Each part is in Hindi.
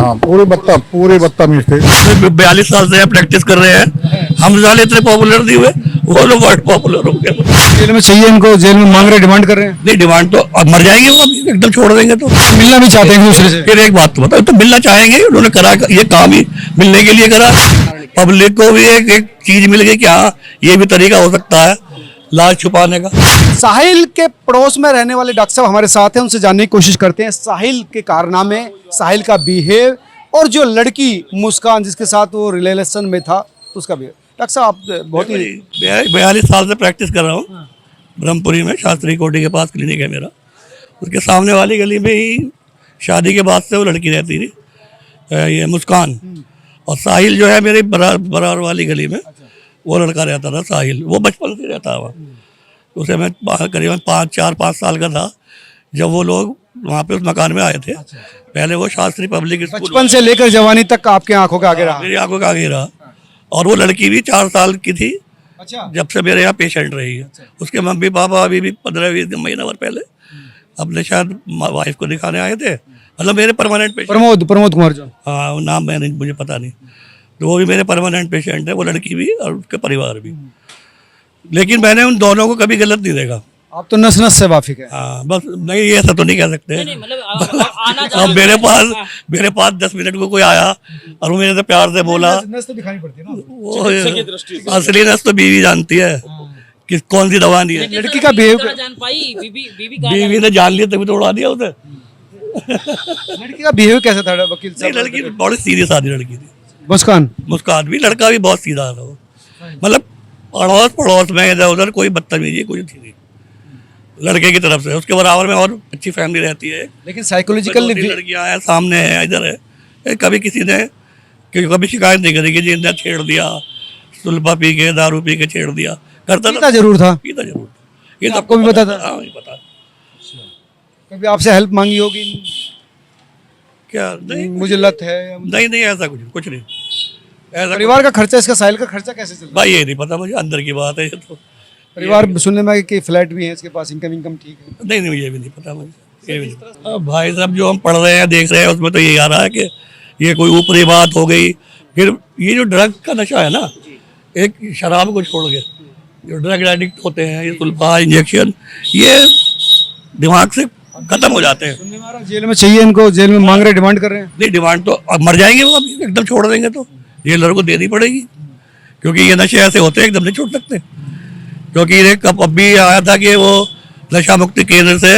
हाँ पूरे बदतमीज थे। 42 साल से प्रैक्टिस कर रहे हैं, हम साले इतने पॉपुलर नहीं हुए, वो लोग बहुत पॉपुलर हो गए। जेल में चाहिए इनको, जेल में मांग रहे, डिमांड कर रहे हैं। नहीं डिमांड तो अब मर जाएंगे वो, अभी एकदम छोड़ देंगे तो मिलना भी चाहते हैं एक दूसरे से। फिर एक बात तो बताओ, तो मिलना चाहेंगे, उन्होंने करा ये काम ही मिलने के लिए करा। पब्लिक को भी एक चीज मिल गई कि हाँ ये भी तरीका हो सकता है लाज छुपाने का। साहिल के पड़ोस में रहने वाले डॉक्टर साहब हमारे साथ हैं, उनसे जानने की कोशिश करते हैं साहिल के कारनामे, साहिल का बिहेव और जो लड़की मुस्कान जिसके साथ वो रिलेशन में था उसका बिहेव। डॉक्टर साहब आप बहुत ही 42 साल से प्रैक्टिस कर रहा हूँ ब्रह्मपुरी में, शास्त्री कोठी के पास क्लिनिक है मेरा, उसके सामने वाली गली में ही शादी के बाद से वो लड़की रहती थी, ये मुस्कान। और साहिल जो है मेरे बराबर वाली गली में वो लड़का रहता था साहिल, वो बचपन से रहता हुआ। उसे मैं करीबन 4-5 साल का था जब वो लोग वहाँ पे उस मकान में आए थे। पहले वो शास्त्री पब्लिक स्कूल, बचपन से लेकर जवानी तक आपके आंखों के आगे रहा। मेरी आंखों के आगे रहा। और वो लड़की भी 4 साल की थी अच्छा, जब से मेरे यहाँ पेशेंट रही है। उसके मम्मी पापा अभी भी 15-20 महीना भर पहले अपने शायद वाइफ को दिखाने आए थे, मतलब मेरे परमानेंट पेशेंट। प्रमोद कुमार जो, हाँ वो नाम मैंने मुझे पता नहीं, तो वो भी मेरे परमानेंट पेशेंट है, वो लड़की भी और उसके परिवार भी। लेकिन मैंने उन दोनों को कभी गलत नहीं देखा। आप तो नस नस से वाफिक है। हाँ बस नहीं, ये ऐसा तो नहीं कह सकते। अब मेरे पास 10 मिनट को कोई आया और वो मेरे से प्यार से बोला, नस तो दिखानी पड़ती है ना, वो असली नस तो बीवी जानती है कि कौन सी दवा नहीं है। लड़की का बिहेव, बीवी ने जान लिया तभी तो उड़ा दिया उसे। लड़की का बिहेव कैसा था वकील नहीं, साहब? लड़की बड़ी सीरियस आदमी लड़की थी, मुस्कान भी, लड़का भी बहुत सीधा था वो, मतलब पड़ोस में इधर उधर कोई बदतमीजी कुछ थी नहीं लड़के की तरफ से। उसके बराबर में और अच्छी फैमिली रहती है, लेकिन साइकोलॉजिकल लड़कियां हैं सामने है, इधर है। कभी किसी ने कभी शिकायत नहीं करी कि जिंदा छेड़ दिया, सुल्फा पी के दारू पी के छेड़ दिया, करता पीता जरूर था। ये तो आपको भी पता था? हाँ पता। कभी आपसे हेल्प मांगी होगी क्या? नहीं मुझे लत है या नहीं ऐसा कुछ नहीं ऐसा। परिवार का खर्चा, इसका साहिल का खर्चा कैसे चलता है? भाई ये नहीं पता मुझे, अंदर की बात है ये तो। परिवार सुनने में कि फ्लैट भी है इसके पास, इनकम ठीक है? नहीं ये भी नहीं पता मुझे, ये भी नहीं। अब भाई साहब जो हम पढ़ रहे हैं देख रहे हैं उसमें तो ये आ रहा है कि ये कोई ऊपरी बात हो गई। फिर ये जो ड्रग का नशा है ना, एक शराब को छोड़ के जो ड्रग एडिक्ट होते हैं, ये सुल्फा इंजेक्शन, ये दिमाग से खत्म हो जाते हैं। सुनने में आ रहा है जेल में चाहिए इनको, जेल में मांग रहे, डिमांड कर रहे हैं। नहीं डिमांड तो अब मर जाएंगे वो, अभी एकदम छोड़ देंगे तो जेलर को देनी पड़ेगी, क्योंकि ये नशे ऐसे होते हैं एकदम नहीं छोड़ सकते। क्योंकि एक अभी आया था कि वो नशा मुक्ति केंद्र से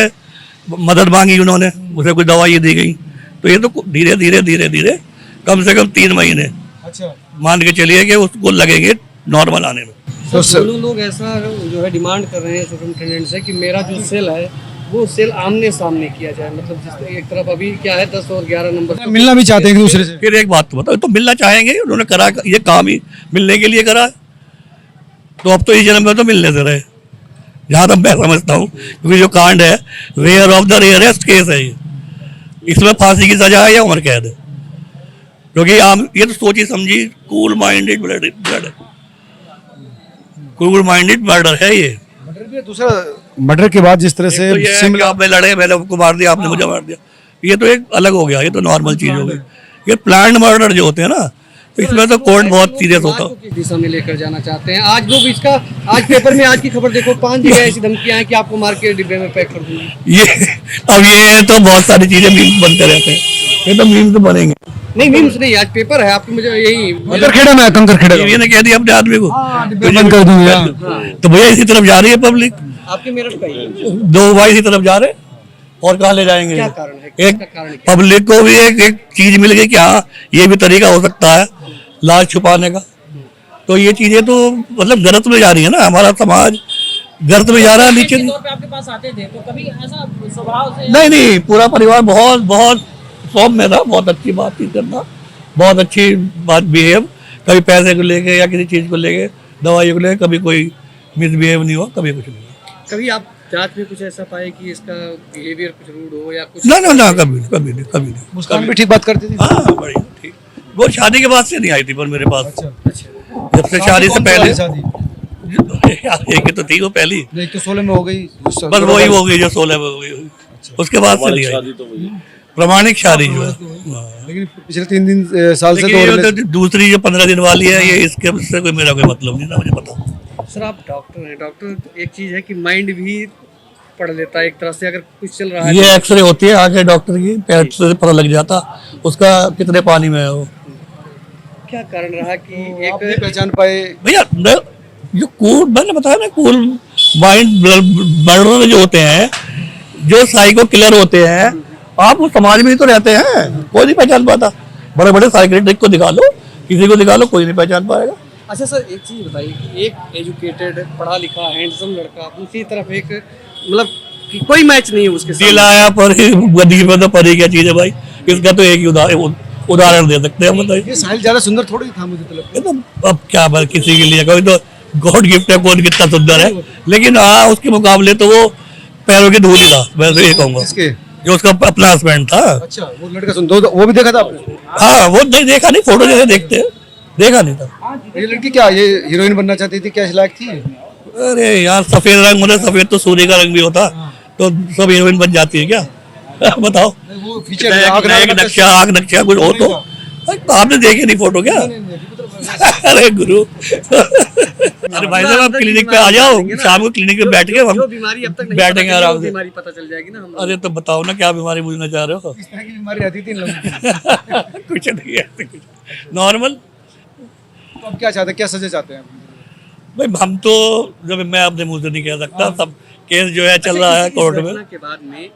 मदद मांगी उन्होंने, उसे कुछ दवाई दी गई, तो ये तो धीरे धीरे कम से कम 3 महीने अच्छा मान के चलिए कि उसको लगेंगे नॉर्मल आने में। तो दोनों लोग ऐसा जो है डिमांड कर रहे हैं सुप्रिंटेंडेंट से कि मेरा जो सेल है वो सेल आमने सामने किया जाए, मतलब जिस एक तरफ अभी क्या है 10 और 11 नंबर मिलना भी चाहते हैं एक दूसरे से। फिर एक बात तो बताओ, तो मिलना चाहेंगे, उन्होंने करा ये काम ही मिलने के लिए करा, तो अब तो इस जन्म में तो मिलने से रहे, जहाँ तक मैं समझता हूँ। क्योंकि जो कांड है rare of the rarest case है ये, इसमें फांसी की सजा है या उम्र कैद है, क्योंकि आम ये तो सोची समझी कूल माइंडेड मर्डर है ये। दूसरा मर्डर के बाद जिस तरह से तो आपने लड़े, मैंने आपको मार दिया, आपने मुझे मार दिया, ये तो एक अलग हो गया, ये तो नॉर्मल चीज हो गई। ये प्लान्ड मर्डर जो होते हैं ना, तो इसमें तो कोर्ट बहुत सीरियस होता है। किस दिशा में लेकर जाना चाहते हैं? आज लोग इसका आज पेपर में आज की खबर देखो, 5 जगह ऐसी धमकियां हैं कि आपको मार के डिब्बे में पैक कर दूंगी। ये तो बहुत सारी चीजें मीम्स बनते रहते हैं, ये तो मीम्स तो बनेंगे। नहीं मीम्स नहीं, आज पेपर है आपकी, मुझे यही कंकरखेड़ा में ये कह दिया अपने आदमी को बंद कर दूंगा, तो भैया इसी तरफ जा रही है पब्लिक, आपके मेरठ का ही 2 भाई इसी तरफ जा रहे और कहाँ ले जाएंगे? क्या कारण है? एक पब्लिक को भी एक चीज मिल गई कि हाँ ये भी तरीका हो सकता है लाज छुपाने का, तो ये चीजें तो मतलब गलत में जा रही है ना, हमारा समाज गलत में जा रहा है नीचे। आपके पास आते थे तो कभी ऐसा स्वभाव से? नहीं पूरा परिवार बहुत सौम्य था, बहुत अच्छी बातचीत करना, बहुत अच्छी बात बिहेव, कभी पैसे को लेके या किसी चीज को लेके, दवाई को लेके कभी कोई मिसबिहेव नहीं हुआ, कभी कुछ नहीं हुआ। कभी आप जांच में कुछ ऐसा पाए कि इसका बिहेवियर कुछ रूड हो या कुछ? ना कभी नहीं। मुस्कान भी ठीक बात करती थी? हाँ बढ़िया ठीक। वो शादी के बाद से नहीं आई थी पर मेरे पास। अच्छा। जब से शादी से पहले शादी एक तो थी वो पहली, एक तो 16 में हो गई, बस वही हो गई जो 16 में हो गई, उसके बाद से नहीं आई। प्रमाणिक शादी जो है। लेकिन पिछले 3 साल से लेकिन तो ये तो दूसरी जो 15 दिन वाली है, ये इसके उससे कोई मेरा कोई मतलब नहीं था, मुझे पता। सर आप डॉक्टर हैं, डॉक्टर एक चीज़ है कि माइंड भी पढ़ लेता है एक तरह से, अगर कुछ चल रहा है ये एक्सरे होती है आगे डॉक्टर की, पैर से पता लग जाता उसका कितने पानी में है वो। क्या कारण रहा कि आप नहीं एक पहचान पाए? भैया जो कूल मैंने बताया ना, कूल माइंड बर्नर जो होते हैं, जो साइको किलर होते हैं, आप उस समाज में ही तो रहते हैं, कोई नहीं पहचान पाता। बड़े बड़े साइकिट्रिस्ट को दिखा लो, किसी को दिखा लो, कोई नहीं पहचान पाएगा। अच्छा सर एक चीज़ बताइए कि एक एजुकेटेड पढ़ा लिखा हैंडसम लड़का, दूसरी तरफ एक मतलब कि कोई मैच नहीं है उसके साथ। दिल आया पर गदी में तो परी क्या चीज है भाई, इसका तो एक ही उदाहरण दे सकते हैं हम, बताइए। ये साहिल ज्यादा सुंदर थोड़ी था, मुझे तो लगता ये तो अब क्या बात, किसी के लिए कोई तो गॉड गिफ्ट है, कौन कितना सुंदर है, लेकिन हाँ उसके मुकाबले तो वो पैरों की धूल ही था, मैं तो ये कहूंगा। इसके जो उसका अपना हस्बैंड था। अच्छा, वो लड़का सुंदर, वो भी देखा था आपने? हाँ वो नहीं देखा, नहीं फोटो जैसे देखते हैं, देखा नहीं था। ये लड़की क्या ये हीरोइन बनना चाहती थी क्या, इस लायक थी? अरे यार सफेद रंग, मतलब सफेद तो सूर्य का रंग भी होता, तो सब हीरोइन बन जाती है क्या? बताओ। वो फीचर आग नक्शा कुछ हो तो आपने देखे नहीं फोटो क्या? अरे गुरु अरे भाई साहब आप क्लिनिक पे आ जाओ, शाम को क्लिनिक पे बैठ के हम जो बीमारी अब तक नहीं बैठेंगे आराम से। बीमारी पता चल जाएगी ना हम। हाँ। अरे तो बताओ ना क्या बीमारी पूछना चाह रहे हो? इस तरह की बीमारी रहती थी इन लोगों को। कुछ नहीं है, कुछ नॉर्मल। तो अब क्या चाहते हैं, क्या सजा चाहते हैं? भाई हम तो जब मैं अपने मुंह से नहीं कह सकता, सब केस जो है चल रहा है कोर्ट में। घटना के बाद में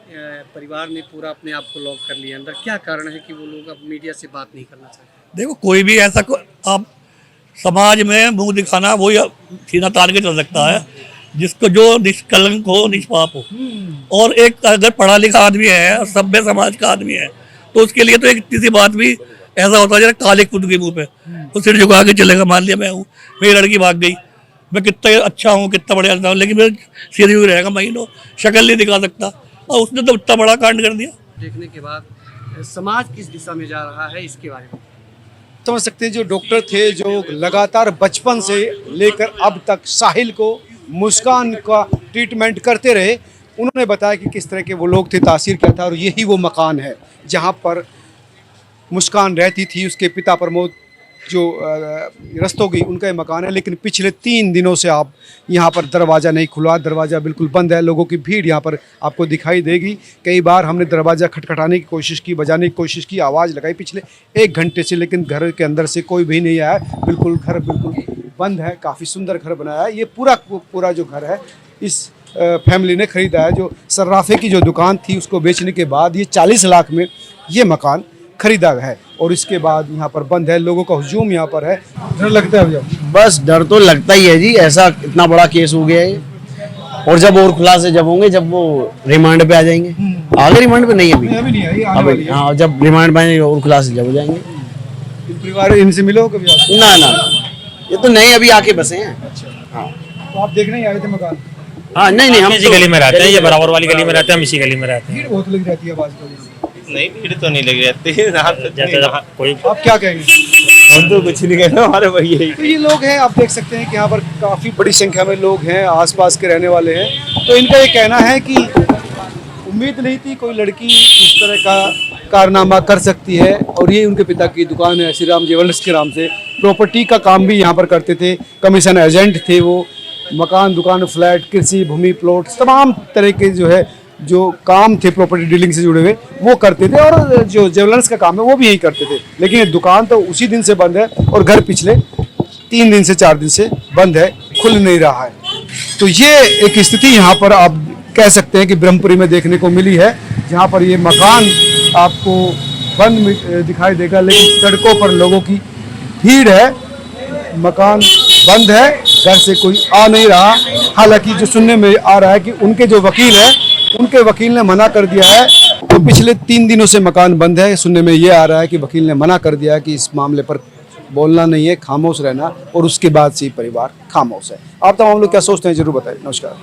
परिवार ने पूरा अपने आप को लॉक कर लिया अंदर, क्या कारण है कि वो लोग अब मीडिया से बात नहीं करना चाहते? देखो कोई भी ऐसा आप समाज में मुंह दिखाना वो या सीना तान के चल सकता है, जिसको जो निष्कलंक हो, निष्पाप हो, और एक अगर पढ़ा लिखा आदमी है और सभ्य समाज का आदमी है, तो उसके लिए तो एक किसी बात भी ऐसा होता है जरा काले खुद के मुंह पे तो सिर झुका के चलेगा। मान लिया मैं हूँ, मेरी लड़की भाग गई, मैं कितना अच्छा हूँ, कितना बढ़िया हूँ, लेकिन मेरा सिर ही रहेगा, महीनों शक्ल नहीं दिखा सकता, और उसने तो इतना बड़ा कांड कर दिया। देखने के बाद समाज किस दिशा में जा रहा है इसके बारे में समझ सकते हैं। जो डॉक्टर थे, जो लगातार बचपन से लेकर अब तक साहिल को, मुस्कान का ट्रीटमेंट करते रहे, उन्होंने बताया कि किस तरह के वो लोग थे, तासीर क्या था, और यही वो मकान है जहाँ पर मुस्कान रहती थी। उसके पिता प्रमोद जो रस्तोगी, उनका ये मकान है, लेकिन पिछले 3 दिनों से आप यहाँ पर दरवाज़ा नहीं खुला, दरवाज़ा बिल्कुल बंद है। लोगों की भीड़ यहाँ पर आपको दिखाई देगी। कई बार हमने दरवाज़ा खटखटाने की कोशिश की, बजाने की कोशिश की, आवाज़ लगाई पिछले 1 घंटे से, लेकिन घर के अंदर से कोई भी नहीं आया। बिल्कुल घर बिल्कुल बंद है। काफ़ी सुंदर घर बनाया है। ये पूरा जो घर है इस फैमिली ने ख़रीदा है। जो सर्राफे की जो दुकान थी उसको बेचने के बाद ये 40 लाख में ये मकान खरीदा है, और इसके बाद यहाँ पर बंद है। लोगों का हुजूम यहाँ पर है। डर लगता है भैया? बस डर तो लगता ही है जी, ऐसा इतना बड़ा केस हो गया है। और जब और खुलासे जब होंगे, जब वो रिमांड पे आ जाएंगे, आगे रिमांड पे नहीं अभी अभी नहीं आई, आने वाली है। हाँ, जब रिमांड पे आएंगे और खुलासे जब हो जाएंगे। इन परिवार इनसे मिलो कभी आप? ना ये तो नहीं, अभी आके बसे हैं। हाँ तो आप देखने ही आए थे मकान? हाँ, नहीं हम इसी गली में रहते हैं, ये बराबर वाली गली में रहते हैं, हम इसी गली में रहते हैं। भीड़ बहुत लगी रहती है आवाज़ को। नहीं भीड़ तो नहीं लगी रहती है, जैसे कोई आप क्या कहेंगे? हम तो कुछ नहीं कहते, हमारे वही है। तो ये लोग हैं, आप देख सकते हैं कि यहाँ पर काफ़ी बड़ी संख्या में लोग हैं, आसपास के रहने वाले हैं। तो इनका ये कहना है कि उम्मीद नहीं थी कोई लड़की इस तरह का कारनामा कर सकती है, और ये उनके पिता की दुकान है श्री राम ज्वेलर्स के नाम से। प्रॉपर्टी का काम भी यहाँ पर करते थे, कमीशन एजेंट थे वो। मकान, दुकान, फ्लैट, कृषि भूमि, प्लॉट, तमाम तरह के जो काम थे प्रॉपर्टी डीलिंग से जुड़े हुए वो करते थे, और जो ज्वेलर्स का काम है वो भी यही करते थे। लेकिन ये दुकान तो उसी दिन से बंद है, और घर पिछले 3 दिन से 4 दिन से बंद है, खुल नहीं रहा है। तो ये एक स्थिति यहाँ पर आप कह सकते हैं कि ब्रह्मपुरी में देखने को मिली है, जहाँ पर ये मकान आपको बंद दिखाई देगा, लेकिन सड़कों पर लोगों की भीड़ है। मकान बंद है, घर से कोई आ नहीं रहा। हालांकि जो सुनने में आ रहा है कि उनके जो वकील है, उनके वकील ने मना कर दिया है। तो पिछले 3 दिनों से मकान बंद है। सुनने में ये आ रहा है कि वकील ने मना कर दिया है कि इस मामले पर बोलना नहीं है, खामोश रहना, और उसके बाद से ही परिवार खामोश है। आप तमाम लोग क्या सोचते हैं जरूर बताएं। नमस्कार।